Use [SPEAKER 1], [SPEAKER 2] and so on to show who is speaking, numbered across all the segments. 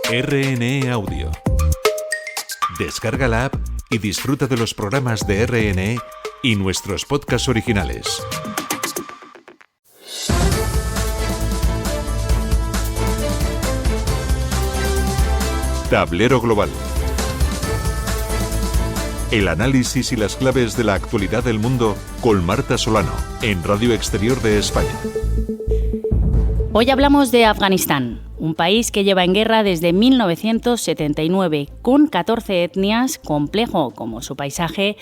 [SPEAKER 1] RNE Audio. Descarga la app y disfruta de los programas de RNE y nuestros podcasts originales. Tablero Global. El análisis y las claves de la actualidad del mundo con Marta Solano, en Radio Exterior de España.
[SPEAKER 2] Hoy hablamos de Afganistán, un país que lleva en guerra desde 1979, con 14 etnias, complejo como su paisaje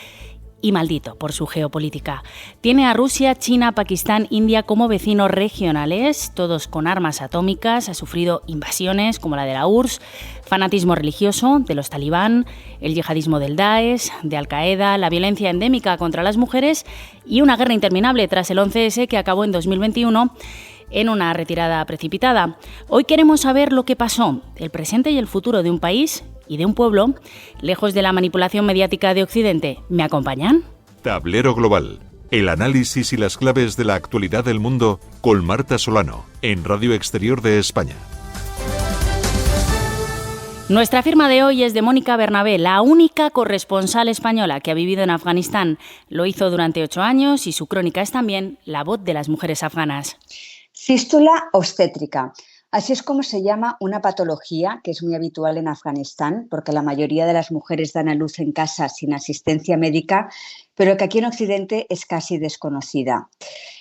[SPEAKER 2] y maldito por su geopolítica. Tiene a Rusia, China, Pakistán, India como vecinos regionales, todos con armas atómicas, ha sufrido invasiones como la de la URSS, fanatismo religioso de los talibán, el yihadismo del Daesh, de Al-Qaeda, la violencia endémica contra las mujeres y una guerra interminable tras el 11S que acabó en 2021 en una retirada precipitada. Hoy queremos saber lo que pasó, el presente y el futuro de un país y de un pueblo, lejos de la manipulación mediática de Occidente. ¿Me acompañan?
[SPEAKER 1] Tablero Global. El análisis y las claves de la actualidad del mundo con Marta Solano, en Radio Exterior de España.
[SPEAKER 2] Nuestra firma de hoy es de Mónica Bernabé, la única corresponsal española que ha vivido en Afganistán. Lo hizo durante 8 años y su crónica es también la voz de las mujeres afganas.
[SPEAKER 3] Fístula obstétrica. Así es como se llama una patología que es muy habitual en Afganistán, porque la mayoría de las mujeres dan a luz en casa sin asistencia médica, pero que aquí en Occidente es casi desconocida.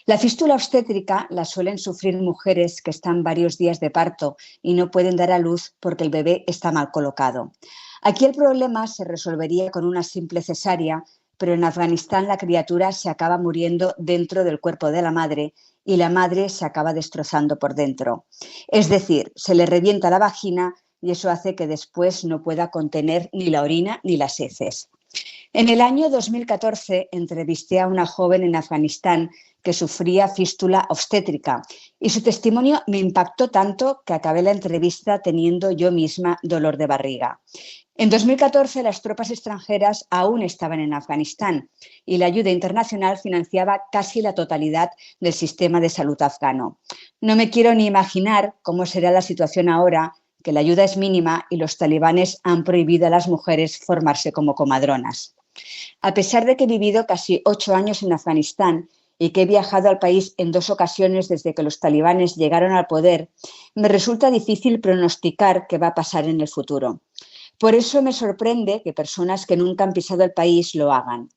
[SPEAKER 3] La fístula obstétrica la suelen sufrir mujeres que están varios días de parto y no pueden dar a luz porque el bebé está mal colocado. Aquí el problema se resolvería con una simple cesárea, pero en Afganistán la criatura se acaba muriendo dentro del cuerpo de la madre y la madre se acaba destrozando por dentro. Es decir, se le revienta la vagina y eso hace que después no pueda contener ni la orina ni las heces. En el año 2014 entrevisté a una joven en Afganistán que sufría fístula obstétrica y su testimonio me impactó tanto que acabé la entrevista teniendo yo misma dolor de barriga. En 2014 las tropas extranjeras aún estaban en Afganistán y la ayuda internacional financiaba casi la totalidad del sistema de salud afgano. No me quiero ni imaginar cómo será la situación ahora, que la ayuda es mínima y los talibanes han prohibido a las mujeres formarse como comadronas. A pesar de que he vivido casi 8 años en Afganistán y que he viajado al país en 2 ocasiones desde que los talibanes llegaron al poder, me resulta difícil pronosticar qué va a pasar en el futuro. Por eso me sorprende que personas que nunca han pisado el país lo hagan.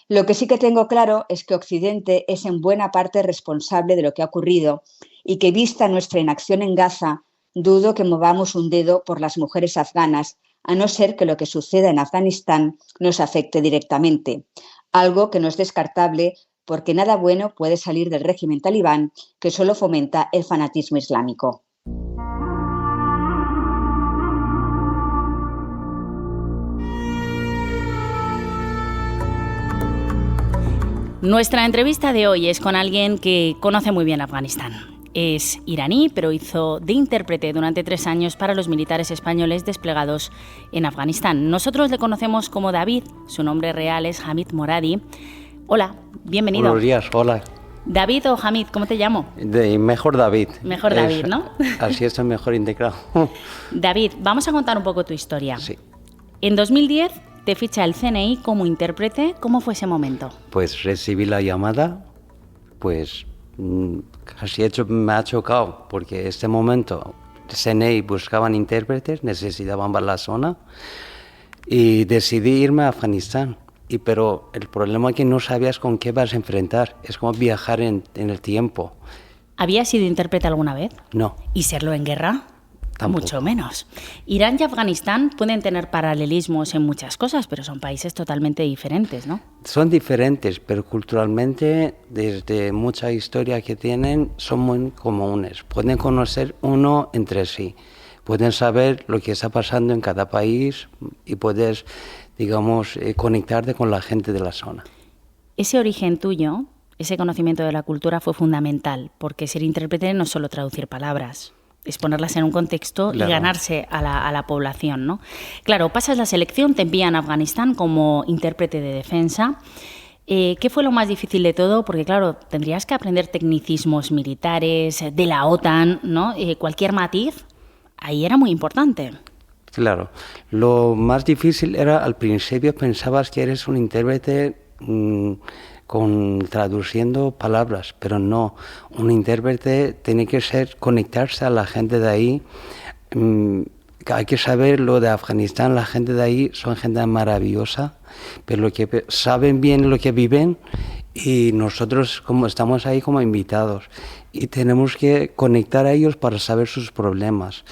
[SPEAKER 3] Lo que sí que tengo claro es que Occidente es en buena parte responsable de lo que ha ocurrido y que, vista nuestra inacción en Gaza, dudo que movamos un dedo por las mujeres afganas, a no ser que lo que suceda en Afganistán nos afecte directamente, algo que no es descartable porque nada bueno puede salir del régimen talibán, que solo fomenta el fanatismo islámico.
[SPEAKER 2] Nuestra entrevista de hoy es con alguien que conoce muy bien Afganistán. Es iraní, pero hizo de intérprete durante 3 años para los militares españoles desplegados en Afganistán. Nosotros le conocemos como David, su nombre real es Hamid Moradi. Hola, bienvenido.
[SPEAKER 4] Buenos días, hola.
[SPEAKER 2] ¿David o Hamid? ¿Cómo te llamo?
[SPEAKER 4] Mejor David.
[SPEAKER 2] Mejor David, ¿no?
[SPEAKER 4] Así está mejor integrado.
[SPEAKER 2] David, vamos a contar un poco tu historia.
[SPEAKER 4] Sí.
[SPEAKER 2] En 2010 te ficha el CNI como intérprete. ¿Cómo fue ese momento?
[SPEAKER 4] Pues recibí la llamada, pues casi me ha chocado, porque en este momento CNI buscaban intérpretes, necesitaban para la zona, y decidí irme a Afganistán. Pero el problema es que no sabías con qué vas a enfrentar, es como viajar en el tiempo.
[SPEAKER 2] ¿Habías sido intérprete alguna vez?
[SPEAKER 4] No.
[SPEAKER 2] ¿Y serlo en guerra?
[SPEAKER 4] Tampoco.
[SPEAKER 2] Mucho menos. Irán y Afganistán pueden tener paralelismos en muchas cosas, pero son países totalmente diferentes, ¿no?
[SPEAKER 4] Son diferentes, pero culturalmente, desde mucha historia que tienen, son muy comunes. Pueden conocer uno entre sí, pueden saber lo que está pasando en cada país y puedes, digamos, conectarte con la gente de la zona.
[SPEAKER 2] Ese origen tuyo, ese conocimiento de la cultura fue fundamental, porque ser intérprete no es solo traducir palabras, es ponerlas en un contexto, claro, y ganarse a la población, ¿no? Claro, pasas la selección, te envían a Afganistán como intérprete de defensa. ¿Qué fue lo más difícil de todo? Porque, claro, tendrías que aprender tecnicismos militares, de la OTAN, ¿no? Cualquier matiz, ahí era muy importante.
[SPEAKER 4] Claro, lo más difícil era al principio pensabas que eres un intérprete traduciendo palabras, pero no, un intérprete tiene que conectarse a la gente de ahí. Hay que saber lo de Afganistán, la gente de ahí son gente maravillosa, pero que saben bien lo que viven y nosotros como estamos ahí como invitados y tenemos que conectar a ellos para saber sus problemas.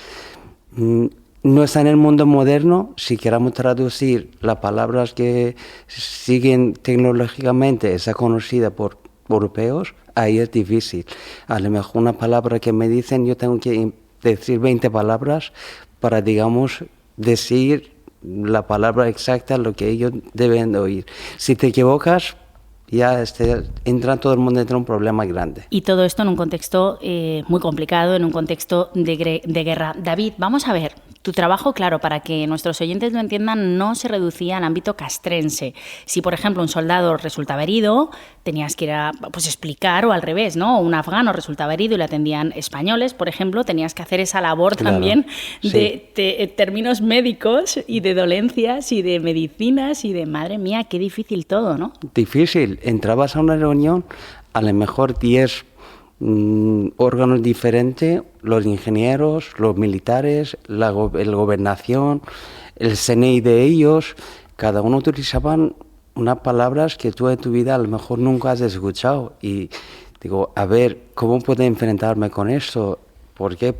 [SPEAKER 4] No está en el mundo moderno, si queramos traducir las palabras que siguen tecnológicamente, está conocida por europeos, ahí es difícil. A lo mejor una palabra que me dicen, yo tengo que decir 20 palabras para, digamos, decir la palabra exacta, lo que ellos deben de oír. Si te equivocas, ya entra todo el mundo en un problema grande.
[SPEAKER 2] Y todo esto en un contexto muy complicado, en un contexto de guerra. David, vamos a ver, tu trabajo, claro, para que nuestros oyentes lo entiendan, no se reducía al ámbito castrense. Si, por ejemplo, un soldado resultaba herido, tenías que ir a explicar, o al revés, ¿no? Un afgano resultaba herido y le atendían españoles, por ejemplo, tenías que hacer esa labor también de términos médicos y de dolencias y de medicinas y de, madre mía, qué difícil todo, ¿no?
[SPEAKER 4] Difícil. Entrabas a una reunión, a lo mejor 10 órganos diferentes, los ingenieros, los militares, la gobernación, el CNI de ellos, cada uno utilizaban unas palabras que tú en tu vida a lo mejor nunca has escuchado. Y digo, a ver, ¿cómo puedo enfrentarme con esto? Porque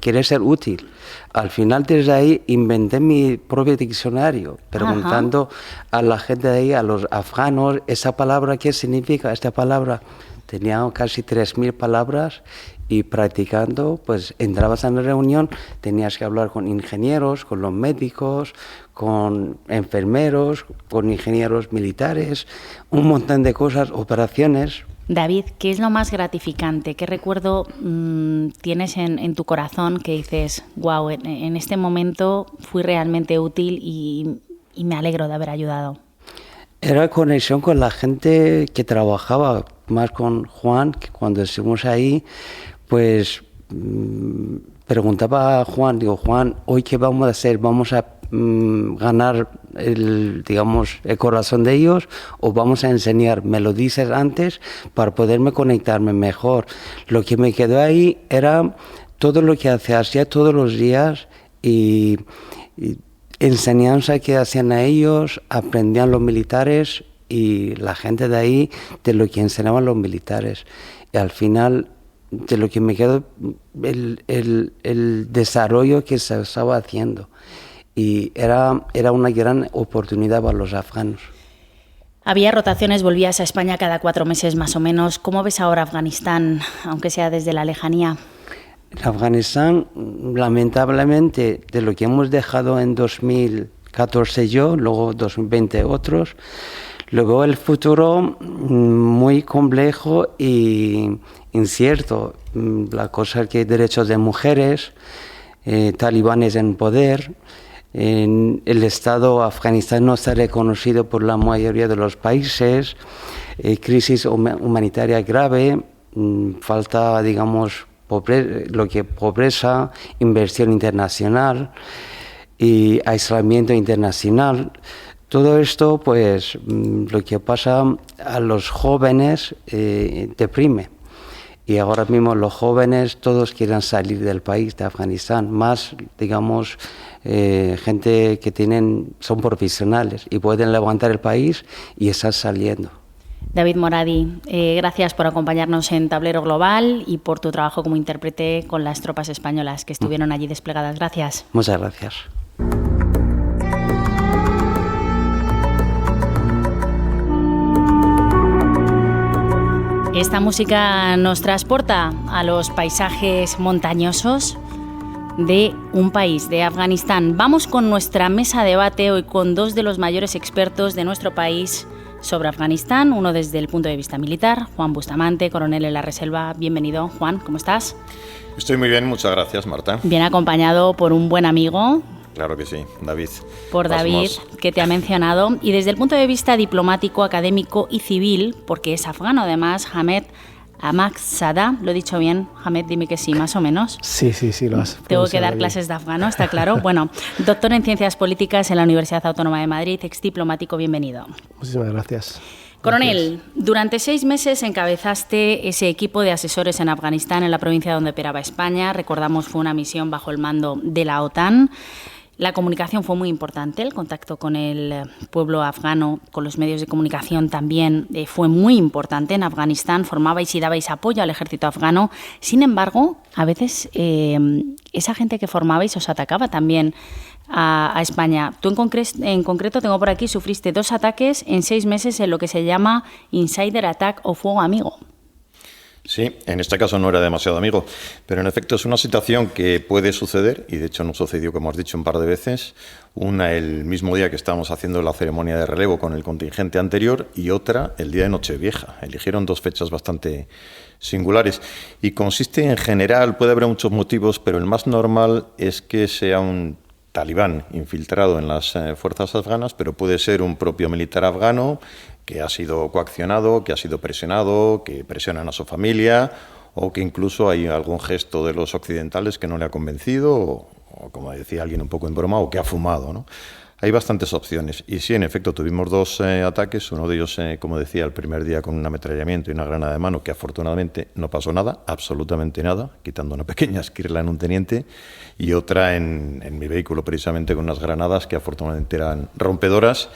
[SPEAKER 4] querer ser útil. Al final, desde ahí, inventé mi propio diccionario, preguntando a la gente de ahí, a los afganos, esa palabra, ¿qué significa esta palabra? Tenía casi 3.000 palabras y practicando, pues entrabas en la reunión, tenías que hablar con ingenieros, con los médicos, con enfermeros, con ingenieros militares, un montón de cosas, operaciones.
[SPEAKER 2] David, ¿qué es lo más gratificante? ¿Qué recuerdo tienes en tu corazón que dices, wow, en este momento fui realmente útil y me alegro de haber ayudado?
[SPEAKER 4] Era conexión con la gente que trabajaba, más con Juan, que cuando estuvimos ahí, pues preguntaba a Juan, digo, Juan, ¿hoy qué vamos a hacer? ¿Vamos a ganar el corazón de ellos o vamos a enseñar? Me lo dices antes para poderme conectarme mejor. Lo que me quedó ahí era todo lo que hacía todos los días y enseñanza que hacían a ellos, aprendían los militares y la gente de ahí de lo que enseñaban los militares. Y al final, de lo que me quedó, el desarrollo que se estaba haciendo. Y era una gran oportunidad para los afganos.
[SPEAKER 2] Había rotaciones, volvías a España cada 4 meses más o menos. ¿Cómo ves ahora Afganistán, aunque sea desde la lejanía?
[SPEAKER 4] En Afganistán, lamentablemente, de lo que hemos dejado en 2014 yo, luego 2020 otros, luego el futuro muy complejo e incierto. La cosa que hay derechos de mujeres, talibanes en poder, el Estado Afganistán no está reconocido por la mayoría de los países, crisis humanitaria grave, falta, digamos, pobreza, inversión internacional y aislamiento internacional. Todo esto, pues, lo que pasa a los jóvenes deprime. Y ahora mismo los jóvenes todos quieren salir del país, de Afganistán, más, digamos, gente que son profesionales y pueden levantar el país y están saliendo.
[SPEAKER 2] David Moradi, gracias por acompañarnos en Tablero Global y por tu trabajo como intérprete con las tropas españolas que estuvieron allí desplegadas. Gracias.
[SPEAKER 4] Muchas gracias.
[SPEAKER 2] Esta música nos transporta a los paisajes montañosos de un país, de Afganistán. Vamos con nuestra mesa de debate hoy con 2 de los mayores expertos de nuestro país sobre Afganistán, uno desde el punto de vista militar, Juan Bustamante, coronel en la Reserva. Bienvenido, Juan, ¿cómo estás?
[SPEAKER 5] Estoy muy bien, muchas gracias, Marta.
[SPEAKER 2] Bien acompañado por un buen amigo.
[SPEAKER 5] Claro que sí, David.
[SPEAKER 2] Por David, que te ha mencionado. Y desde el punto de vista diplomático, académico y civil, porque es afgano además, Hamed Ahmad Sada, ¿lo he dicho bien? Hamed, dime que sí, más o menos.
[SPEAKER 6] Sí, lo has.
[SPEAKER 2] Tengo que dar clases de afgano, está claro. Bueno, doctor en Ciencias Políticas en la Universidad Autónoma de Madrid, exdiplomático, bienvenido.
[SPEAKER 6] Muchísimas gracias.
[SPEAKER 2] Coronel, durante 6 meses encabezaste ese equipo de asesores en Afganistán, en la provincia donde operaba España. Recordamos, fue una misión bajo el mando de la OTAN. La comunicación fue muy importante, el contacto con el pueblo afgano, con los medios de comunicación también fue muy importante. En Afganistán formabais y dabais apoyo al ejército afgano. Sin embargo, a veces esa gente que formabais os atacaba también a España. Tú en concreto, tengo por aquí, sufriste 2 ataques en 6 meses en lo que se llama Insider Attack o fuego amigo.
[SPEAKER 5] Sí, en este caso no era demasiado amigo, pero en efecto es una situación que puede suceder, y de hecho nos sucedió, como has dicho, un par de veces. Una el mismo día que estábamos haciendo la ceremonia de relevo con el contingente anterior, y otra el día de Nochevieja. Eligieron 2 fechas bastante singulares, y consiste en general, puede haber muchos motivos, pero el más normal es que sea un talibán infiltrado en las fuerzas afganas, pero puede ser un propio militar afgano que ha sido coaccionado, que ha sido presionado, que presionan a su familia, o que incluso hay algún gesto de los occidentales que no le ha convencido, o como decía alguien un poco en broma, o que ha fumado, ¿no? Hay bastantes opciones. Y sí, en efecto, tuvimos 2 ataques, uno de ellos, como decía, el primer día con un ametrallamiento y una granada de mano, que afortunadamente no pasó nada, absolutamente nada, quitando una pequeña esquirla en un teniente, y otra en mi vehículo, precisamente con unas granadas que afortunadamente eran rompedoras,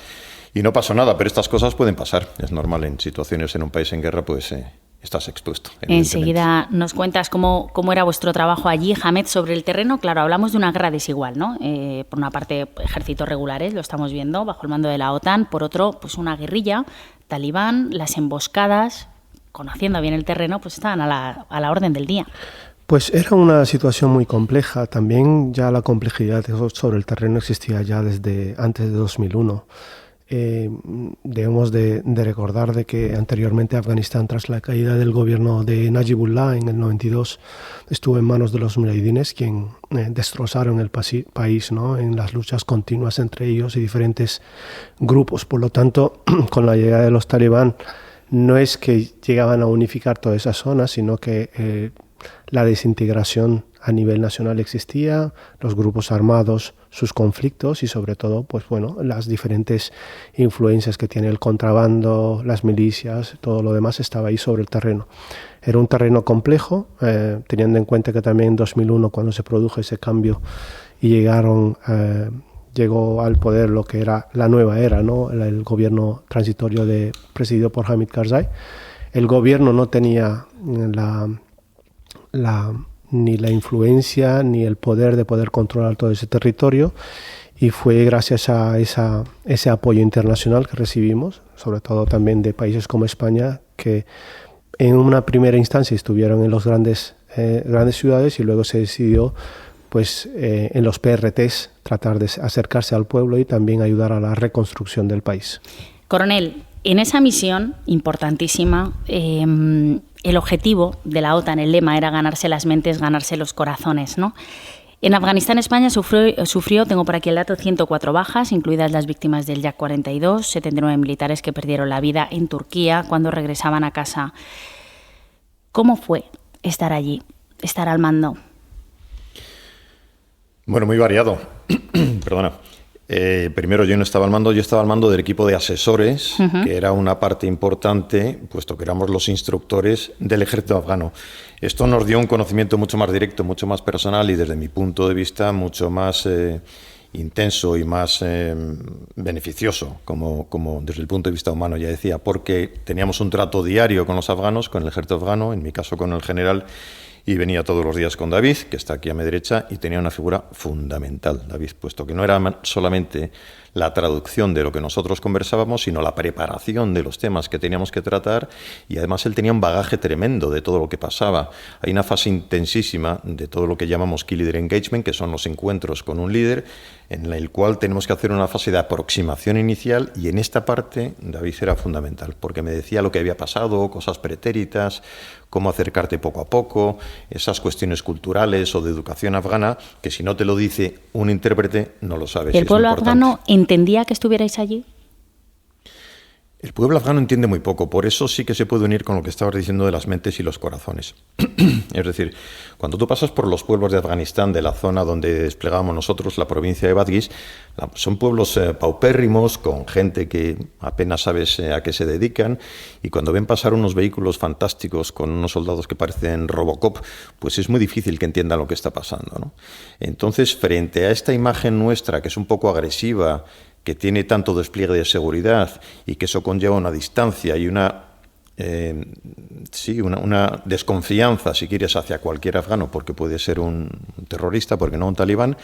[SPEAKER 5] y no pasó nada, pero estas cosas pueden pasar. Es normal, en situaciones en un país en guerra, pues estás expuesto.
[SPEAKER 2] Enseguida nos cuentas cómo era vuestro trabajo allí, Hamed, sobre el terreno. Claro, hablamos de una guerra desigual, ¿no? Por una parte, ejércitos regulares, lo estamos viendo, bajo el mando de la OTAN. Por otro, pues una guerrilla, talibán, las emboscadas, conociendo bien el terreno, pues estaban a la orden del día.
[SPEAKER 6] Pues era una situación muy compleja. También ya la complejidad sobre el terreno existía ya desde antes de 2001. Debemos de recordar de que anteriormente Afganistán, tras la caída del gobierno de Najibullah en el 92, estuvo en manos de los mujahidines, quien destrozaron el país, ¿no?, en las luchas continuas entre ellos y diferentes grupos. Por lo tanto, con la llegada de los talibán, no es que llegaban a unificar toda esa zona, sino que la desintegración a nivel nacional existía, los grupos armados, sus conflictos y sobre todo, pues bueno, las diferentes influencias que tiene el contrabando, las milicias, todo lo demás estaba ahí sobre el terreno. Era un terreno complejo, teniendo en cuenta que también en 2001, cuando se produjo ese cambio y llegó al poder lo que era la nueva era, ¿no?, el gobierno transitorio presidido por Hamid Karzai. El gobierno no tenía ni la influencia ni el poder de poder controlar todo ese territorio, y fue gracias a ese apoyo internacional que recibimos, sobre todo también de países como España, que en una primera instancia estuvieron en las grandes ciudades, y luego se decidió pues en los PRTs tratar de acercarse al pueblo y también ayudar a la reconstrucción del país.
[SPEAKER 2] Coronel, en esa misión importantísima, el objetivo de la OTAN, el lema, era ganarse las mentes, ganarse los corazones, ¿no? En Afganistán, España sufrió, tengo por aquí el dato, 104 bajas, incluidas las víctimas del Yak-42, 79 militares que perdieron la vida en Turquía cuando regresaban a casa. ¿Cómo fue estar allí, estar al mando?
[SPEAKER 5] Bueno, muy variado. Perdona. Primero yo no estaba al mando, yo estaba al mando del equipo de asesores, que era una parte importante, puesto que éramos los instructores del ejército afgano. Esto nos dio un conocimiento mucho más directo, mucho más personal y desde mi punto de vista mucho más intenso y más beneficioso, como desde el punto de vista humano, ya decía, porque teníamos un trato diario con los afganos, con el ejército afgano, en mi caso con el general, y venía todos los días con David, que está aquí a mi derecha, y tenía una figura fundamental, David, puesto que no era solamente la traducción de lo que nosotros conversábamos, sino la preparación de los temas que teníamos que tratar, y además él tenía un bagaje tremendo de todo lo que pasaba. Hay una fase intensísima de todo lo que llamamos Key Leader Engagement, que son los encuentros con un líder, en el cual tenemos que hacer una fase de aproximación inicial, y en esta parte David era fundamental, porque me decía lo que había pasado, cosas pretéritas, cómo acercarte poco a poco, esas cuestiones culturales o de educación afgana, que si no te lo dice un intérprete, no lo sabes.
[SPEAKER 2] ¿El pueblo afgano entendía que estuvierais allí?
[SPEAKER 5] El pueblo afgano entiende muy poco, por eso sí que se puede unir con lo que estabas diciendo de las mentes y los corazones. Es decir, cuando tú pasas por los pueblos de Afganistán, de la zona donde desplegamos nosotros, la provincia de Badghis, son pueblos paupérrimos, con gente que apenas sabes a qué se dedican, y cuando ven pasar unos vehículos fantásticos con unos soldados que parecen Robocop, pues es muy difícil que entiendan lo que está pasando, ¿no? Entonces, frente a esta imagen nuestra, que es un poco agresiva, que tiene tanto despliegue de seguridad y que eso conlleva una distancia y una desconfianza, si quieres, hacia cualquier afgano, porque puede ser un terrorista, porque no un talibán.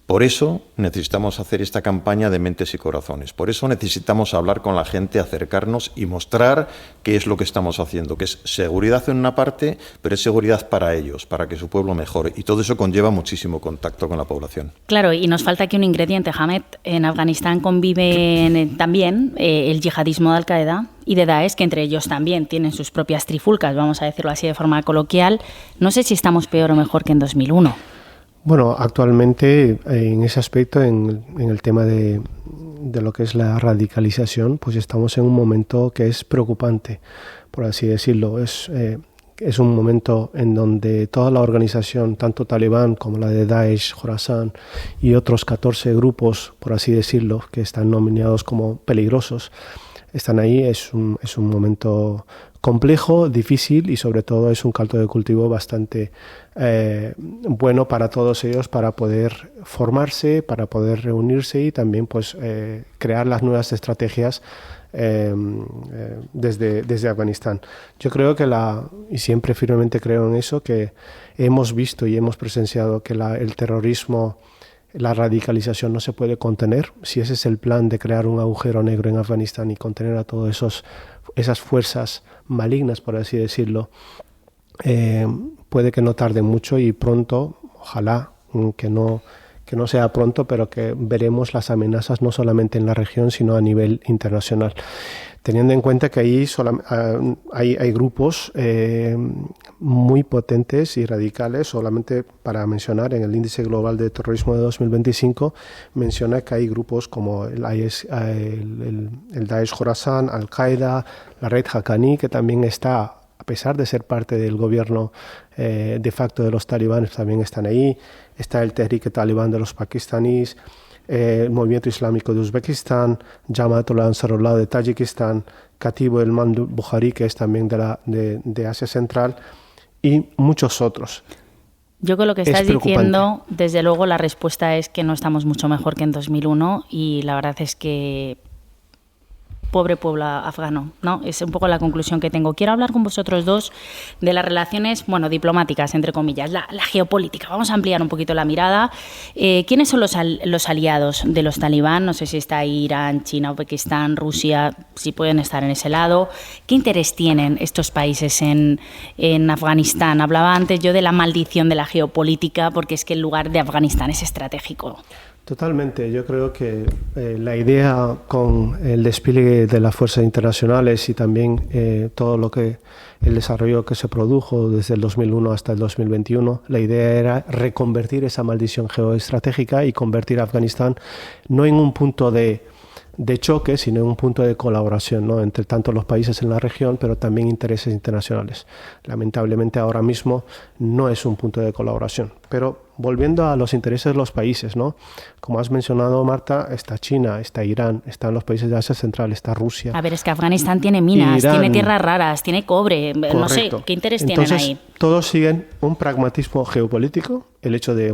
[SPEAKER 5] Por eso necesitamos hacer esta campaña de mentes y corazones. Por eso necesitamos hablar con la gente, acercarnos y mostrar qué es lo que estamos haciendo, que es seguridad en una parte, pero es seguridad para ellos, para que su pueblo mejore. Y todo eso conlleva muchísimo contacto con la población.
[SPEAKER 2] Claro, y nos falta aquí un ingrediente, Hamed. En Afganistán conviven también el yihadismo de Al-Qaeda y de Daesh, que entre ellos también tienen sus propias trifulcas, vamos a decirlo así de forma coloquial. No sé si estamos peor o mejor que en 2001.
[SPEAKER 6] Bueno, actualmente en ese aspecto, en el tema de lo que es la radicalización, pues estamos en un momento que es preocupante, por así decirlo. Es un momento en donde toda la organización, tanto talibán como la de Daesh, Khorasan y otros 14 grupos, por así decirlo, que están nominados como peligrosos, están ahí. Es un momento complejo, difícil y sobre todo es un caldo de cultivo bastante bueno para todos ellos, para poder formarse, para poder reunirse y también pues crear las nuevas estrategias desde Afganistán. Yo creo que y siempre firmemente creo en eso, que hemos visto y hemos presenciado que el terrorismo, la radicalización no se puede contener. Si ese es el plan de crear un agujero negro en Afganistán y contener a todas esas fuerzas malignas, por así decirlo, puede que no tarde mucho y pronto, ojalá que no sea pronto, pero que veremos las amenazas no solamente en la región, sino a nivel internacional. Teniendo en cuenta que ahí hay grupos muy potentes y radicales. Solamente para mencionar, en el Índice Global de Terrorismo de 2025 menciona que hay grupos como el Daesh Khorasan, Al-Qaeda, la red Haqqani, que también está, a pesar de ser parte del gobierno de facto de los talibanes, también están ahí. Está el Tehrik Talibán de los pakistaníes, el Movimiento Islámico de Uzbekistán, Jamaat-ul Ansarullah de Tayikistán, Katibu el Mandu Bukhari, que es también de Asia Central, y muchos otros.
[SPEAKER 2] Yo con lo que estás diciendo, desde luego la respuesta es que no estamos mucho mejor que en 2001 y la verdad es que pobre pueblo afgano, ¿no? Es un poco la conclusión que tengo. Quiero hablar con vosotros dos de las relaciones, diplomáticas, entre comillas, la geopolítica. Vamos a ampliar un poquito la mirada. ¿Quiénes son los aliados de los talibán? No sé si está Irán, China, Uzbekistán, Rusia, si pueden estar en ese lado. ¿Qué interés tienen estos países en Afganistán? Hablaba antes yo de la maldición de la geopolítica, porque es que el lugar de Afganistán es estratégico.
[SPEAKER 6] Totalmente. Yo creo que la idea con el despliegue de las fuerzas internacionales y también todo el desarrollo que se produjo desde el 2001 hasta el 2021, la idea era reconvertir esa maldición geoestratégica y convertir a Afganistán no en un punto de choque, sino en un punto de colaboración, ¿no?, entre tanto los países en la región, pero también intereses internacionales. Lamentablemente ahora mismo no es un punto de colaboración. Pero volviendo a los intereses de los países, ¿no?, como has mencionado, Marta, está China, está Irán, están los países de Asia Central, está Rusia.
[SPEAKER 2] A ver, es que Afganistán tiene minas, Irán, tiene tierras raras, tiene cobre, correcto. No sé, ¿qué interés tienen ahí?
[SPEAKER 6] Todos siguen un pragmatismo geopolítico, el hecho de,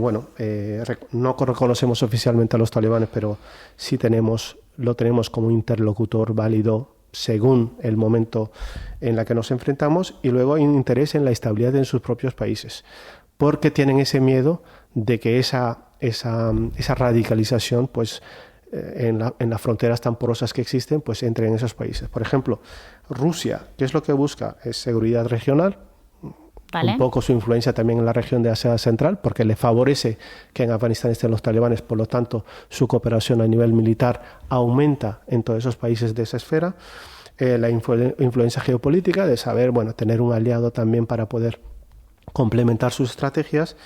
[SPEAKER 6] no reconocemos oficialmente a los talibanes, pero sí lo tenemos como interlocutor válido según el momento en el que nos enfrentamos, y luego hay un interés en la estabilidad en sus propios países, porque tienen ese miedo de que esa radicalización, pues en las fronteras tan porosas que existen, pues entre en esos países. Por ejemplo, Rusia, ¿qué es lo que busca? Es seguridad regional. Vale. Un poco su influencia también en la región de Asia Central, porque le favorece que en Afganistán estén los talibanes, por lo tanto su cooperación a nivel militar aumenta en todos esos países de esa esfera. La influencia geopolítica de saber, tener un aliado también para poder complementar sus estrategias.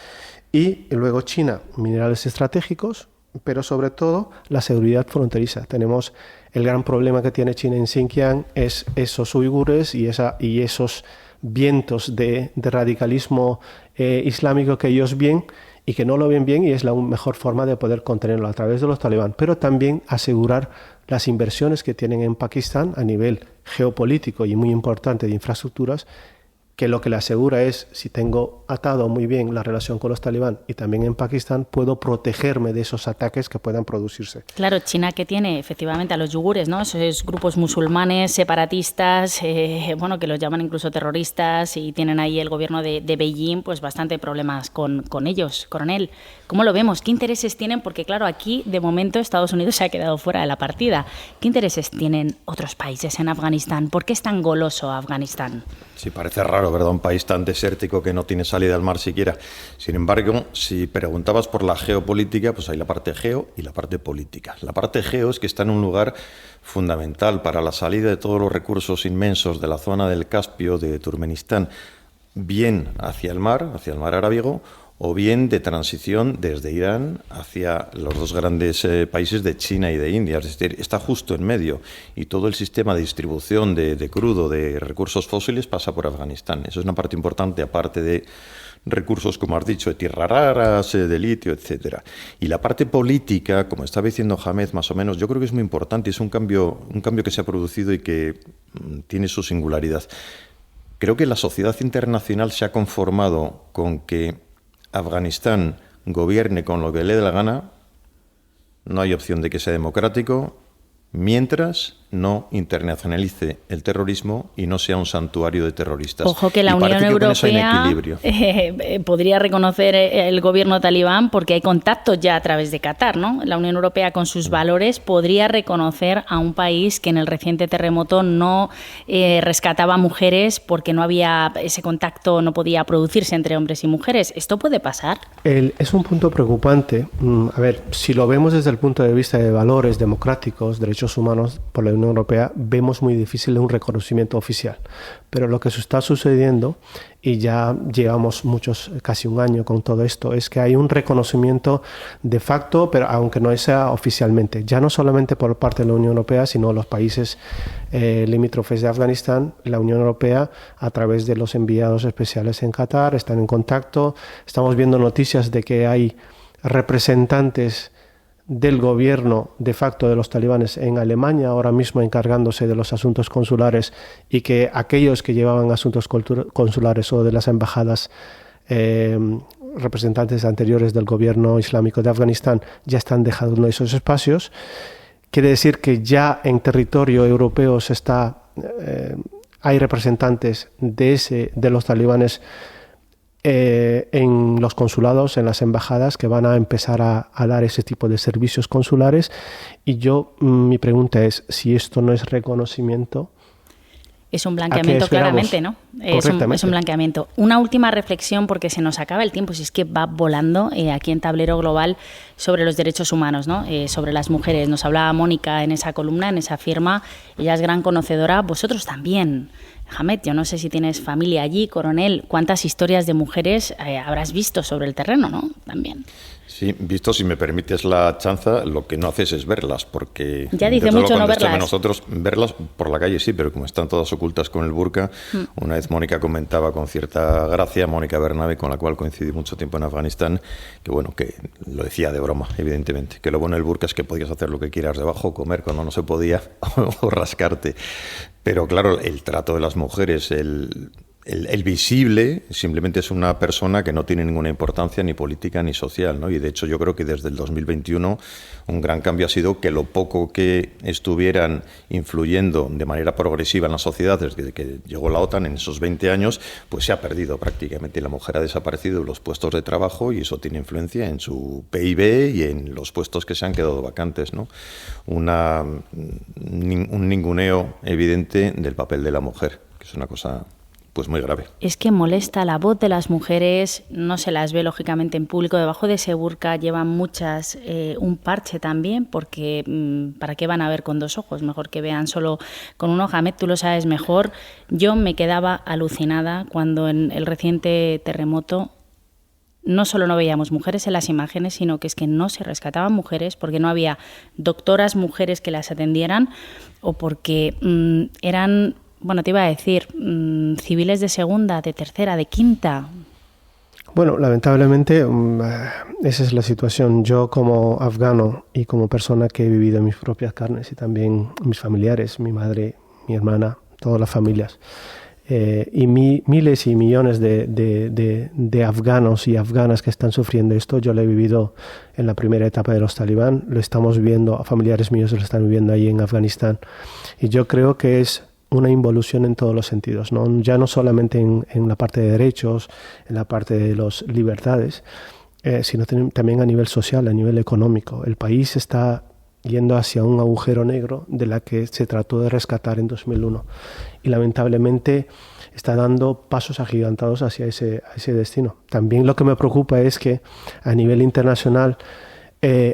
[SPEAKER 6] Y luego China, minerales estratégicos, pero sobre todo la seguridad fronteriza. Tenemos el gran problema que tiene China en Xinjiang, es esos uigures y esos vientos de radicalismo islámico que ellos ven y que no lo ven bien, y es la mejor forma de poder contenerlo a través de los talibán, pero también asegurar las inversiones que tienen en Pakistán a nivel geopolítico y muy importante de infraestructuras, que lo que le asegura es, si tengo atado muy bien la relación con los talibán y también en Pakistán, puedo protegerme de esos ataques que puedan producirse.
[SPEAKER 2] Claro, China que tiene efectivamente a los yugures, ¿no? Esos grupos musulmanes, separatistas, que los llaman incluso terroristas, y tienen ahí el gobierno de Beijing pues bastante problemas con ellos. Coronel, ¿cómo lo vemos? ¿Qué intereses tienen? Porque claro, aquí de momento Estados Unidos se ha quedado fuera de la partida. ¿Qué intereses tienen otros países en Afganistán? ¿Por qué es tan goloso Afganistán?
[SPEAKER 5] Sí, parece raro, ¿verdad? Un país tan desértico que no tiene salida al mar siquiera. Sin embargo, si preguntabas por la geopolítica, pues hay la parte geo y la parte política. La parte geo es que está en un lugar fundamental para la salida de todos los recursos inmensos de la zona del Caspio, de Turkmenistán, bien hacia el mar Arábigo, o bien de transición desde Irán hacia los dos grandes países de China y de India. Es decir, está justo en medio, y todo el sistema de distribución de crudo, de recursos fósiles, pasa por Afganistán. Eso es una parte importante, aparte de recursos, como has dicho, de tierras raras, de litio, etcétera. Y la parte política, como estaba diciendo Hamed, más o menos, yo creo que es muy importante, es un cambio que se ha producido y que tiene su singularidad. Creo que la sociedad internacional se ha conformado con que Afganistán gobierne con lo que le dé la gana, no hay opción de que sea democrático, mientras no internacionalice el terrorismo y no sea un santuario de terroristas.
[SPEAKER 2] Ojo que la Unión Europea podría reconocer el gobierno talibán, porque hay contactos ya a través de Qatar, ¿no? La Unión Europea, con sus valores, podría reconocer a un país que en el reciente terremoto no rescataba mujeres porque no había ese contacto, no podía producirse entre hombres y mujeres. ¿Esto puede pasar?
[SPEAKER 6] Es un punto preocupante. A ver, si lo vemos desde el punto de vista de valores democráticos, derechos humanos, por la Unión Europea, vemos muy difícil un reconocimiento oficial. Pero lo que se está sucediendo, y ya llevamos casi un año con todo esto, es que hay un reconocimiento de facto, pero aunque no sea oficialmente, ya no solamente por parte de la Unión Europea, sino los países limítrofes de Afganistán. La Unión Europea, a través de los enviados especiales en Qatar, están en contacto. Estamos viendo noticias de que hay representantes del gobierno de facto de los talibanes en Alemania ahora mismo encargándose de los asuntos consulares, y que aquellos que llevaban asuntos consulares o de las embajadas, representantes anteriores del gobierno islámico de Afganistán, ya están dejando esos espacios. Quiere decir que ya en territorio europeo hay representantes de los talibanes en los consulados, en las embajadas, que van a empezar a dar ese tipo de servicios consulares. Y mi pregunta es si esto no es reconocimiento.
[SPEAKER 2] Es un blanqueamiento, claramente, ¿no? Es un blanqueamiento. Una última reflexión, porque se nos acaba el tiempo, si es que va volando, aquí en Tablero Global, sobre los derechos humanos, ¿no? Sobre las mujeres. Nos hablaba Mónica en esa columna, en esa firma. Ella es gran conocedora, vosotros también. Hamed, yo no sé si tienes familia allí, coronel, ¿cuántas historias de mujeres habrás visto sobre el terreno, no? También.
[SPEAKER 5] Sí, visto, si me permites la chanza, lo que no haces es verlas, porque...
[SPEAKER 2] Ya dice mucho no verlas.
[SPEAKER 5] Nosotros verlas por la calle sí, pero como están todas ocultas con el burka, una vez Mónica comentaba con cierta gracia, Mónica Bernabe, con la cual coincidí mucho tiempo en Afganistán, que bueno, que lo decía de broma, evidentemente, que lo bueno del burka es que podías hacer lo que quieras debajo, comer cuando no se podía, o rascarte. Pero claro, el trato de las mujeres, el visible, simplemente es una persona que no tiene ninguna importancia ni política ni social, ¿no? Y de hecho yo creo que desde el 2021 un gran cambio ha sido que lo poco que estuvieran influyendo de manera progresiva en la sociedad desde que llegó la OTAN en esos 20 años, pues se ha perdido prácticamente. La mujer ha desaparecido de los puestos de trabajo y eso tiene influencia en su PIB y en los puestos que se han quedado vacantes, ¿no? Un ninguneo evidente del papel de la mujer, que es una cosa pues muy grave.
[SPEAKER 2] Es que molesta la voz de las mujeres, no se las ve lógicamente en público, debajo de ese burka llevan muchas un parche también, porque ¿para qué van a ver con dos ojos? Mejor que vean solo con uno. Hamed, tú lo sabes mejor. Yo me quedaba alucinada cuando en el reciente terremoto no solo no veíamos mujeres en las imágenes, sino que es que no se rescataban mujeres porque no había doctoras mujeres que las atendieran o porque eran, bueno, te iba a decir, civiles de segunda, de tercera, de quinta.
[SPEAKER 6] Bueno, lamentablemente esa es la situación. Yo como afgano y como persona que he vivido en mis propias carnes y también mis familiares, mi madre, mi hermana, todas las familias, y miles y millones de afganos y afganas que están sufriendo esto, yo lo he vivido en la primera etapa de los talibán, lo estamos viviendo, familiares míos lo están viviendo ahí en Afganistán, y yo creo que es una involución en todos los sentidos, ¿no? Ya no solamente en la parte de derechos, en la parte de las libertades, sino también a nivel social, a nivel económico. El país está yendo hacia un agujero negro de la que se trató de rescatar en 2001 y lamentablemente está dando pasos agigantados hacia ese destino. También lo que me preocupa es que a nivel internacional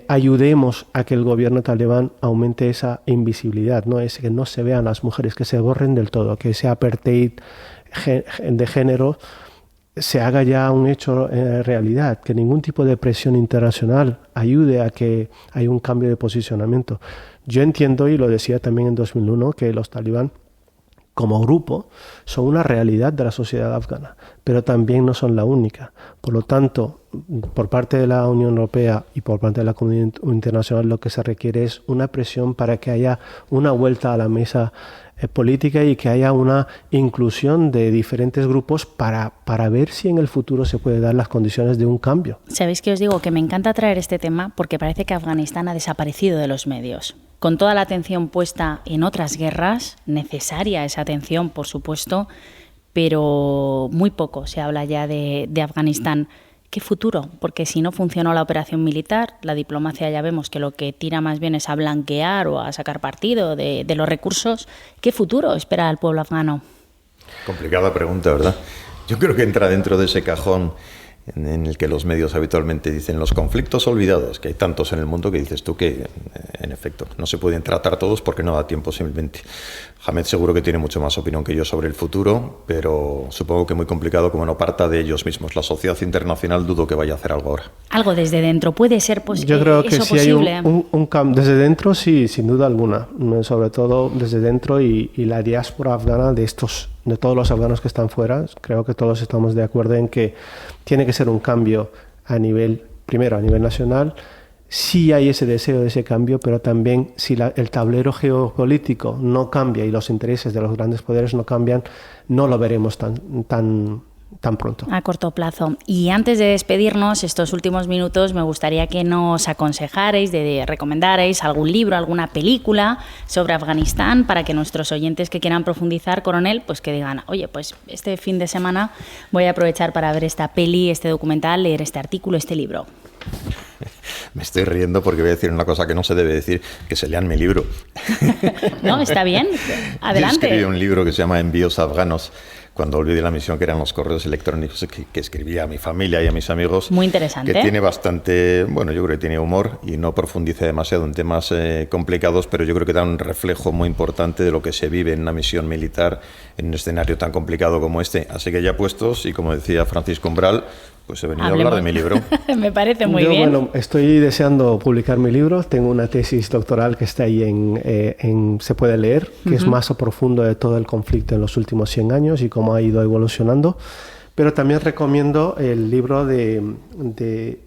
[SPEAKER 6] ayudemos a que el gobierno talibán aumente esa invisibilidad, ¿no? Es que no se vean las mujeres, que se borren del todo, que ese apartheid de género se haga ya un hecho realidad, que ningún tipo de presión internacional ayude a que haya un cambio de posicionamiento. Yo entiendo, y lo decía también en 2001, que los talibán como grupo son una realidad de la sociedad afgana, pero también no son la única. Por lo tanto, por parte de la Unión Europea y por parte de la comunidad internacional lo que se requiere es una presión para que haya una vuelta a la mesa política y que haya una inclusión de diferentes grupos para ver si en el futuro se puede dar las condiciones de un cambio.
[SPEAKER 2] ¿Sabéis que os digo que me encanta traer este tema porque parece que Afganistán ha desaparecido de los medios? Con toda la atención puesta en otras guerras, necesaria esa atención, por supuesto, pero muy poco se habla ya de Afganistán. ¿Qué futuro? Porque si no funcionó la operación militar, la diplomacia ya vemos que lo que tira más bien es a blanquear o a sacar partido de los recursos. ¿Qué futuro espera al pueblo afgano?
[SPEAKER 5] Complicada pregunta, ¿verdad? Yo creo que entra dentro de ese cajón en el que los medios habitualmente dicen los conflictos olvidados, que hay tantos en el mundo que dices tú que, en efecto, no se pueden tratar todos porque no da tiempo simplemente. Hamed seguro que tiene mucho más opinión que yo sobre el futuro, pero supongo que muy complicado como no parta de ellos mismos. La sociedad internacional dudo que vaya a hacer algo ahora.
[SPEAKER 2] Algo desde dentro, ¿puede ser posible?
[SPEAKER 6] Yo creo que sí hay un cambio. Desde dentro sí, sin duda alguna. Sobre todo desde dentro y la diáspora afgana de todos los afganos que están fuera. Creo que todos estamos de acuerdo en que tiene que ser un cambio primero a nivel nacional. Sí hay ese deseo de ese cambio, pero también si el tablero geopolítico no cambia y los intereses de los grandes poderes no cambian, no lo veremos tan pronto.
[SPEAKER 2] A corto plazo. Y antes de despedirnos, estos últimos minutos, me gustaría que nos aconsejarais, recomendarais algún libro, alguna película sobre Afganistán para que nuestros oyentes que quieran profundizar, coronel, pues que digan, oye, pues este fin de semana voy a aprovechar para ver esta peli, este documental, leer este artículo, este libro.
[SPEAKER 5] Me estoy riendo porque voy a decir una cosa que no se debe decir, que se lean mi libro.
[SPEAKER 2] No, está bien. Adelante.
[SPEAKER 5] Yo escribí un libro que se llama Envíos afganos, cuando olvidé la misión, que eran los correos electrónicos que escribía a mi familia y a mis amigos.
[SPEAKER 2] Muy interesante.
[SPEAKER 5] Que tiene bastante, bueno, yo creo que tiene humor y no profundiza demasiado en temas complicados, pero yo creo que da un reflejo muy importante de lo que se vive en una misión militar en un escenario tan complicado como este. Así que ya puestos, y como decía Francisco Umbral, pues he venido a hablar de mi libro.
[SPEAKER 2] Me parece muy bien.
[SPEAKER 6] Bueno, estoy deseando publicar mi libro. Tengo una tesis doctoral que está ahí se puede leer, que es más a profundo de todo el conflicto en los últimos 100 años y cómo ha ido evolucionando. Pero también recomiendo el libro de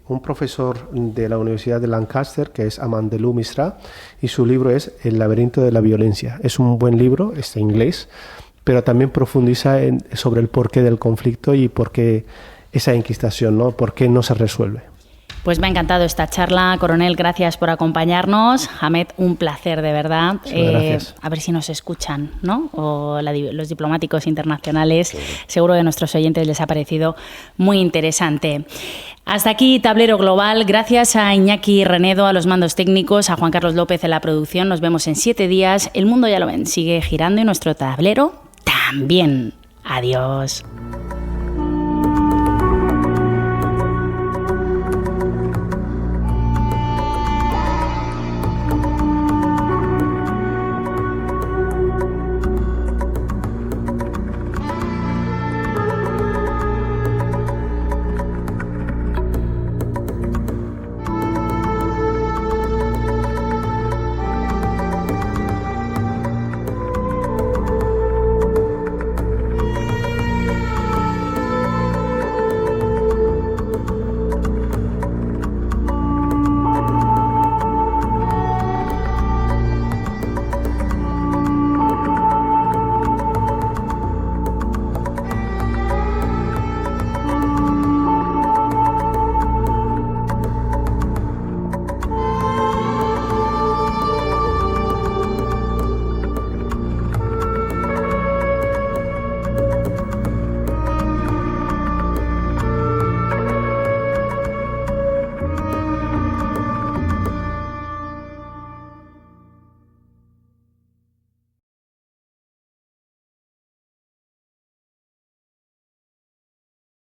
[SPEAKER 6] un profesor de la Universidad de Lancaster, que es Amandelou Misra, y su libro es El laberinto de la violencia. Es un buen libro, está en inglés, pero también profundiza sobre el porqué del conflicto y por qué esa enquistación, ¿no? ¿Por qué no se resuelve?
[SPEAKER 2] Pues me ha encantado esta charla, coronel, gracias por acompañarnos. Hamed, un placer, de verdad.
[SPEAKER 6] Gracias.
[SPEAKER 2] A ver si nos escuchan, ¿no? O los diplomáticos internacionales. Sí. Seguro que a nuestros oyentes les ha parecido muy interesante. Hasta aquí Tablero Global. Gracias a Iñaki Renedo, a los mandos técnicos, a Juan Carlos López en la producción. Nos vemos en 7 días. El mundo, ya lo ven, sigue girando y nuestro tablero también. Adiós.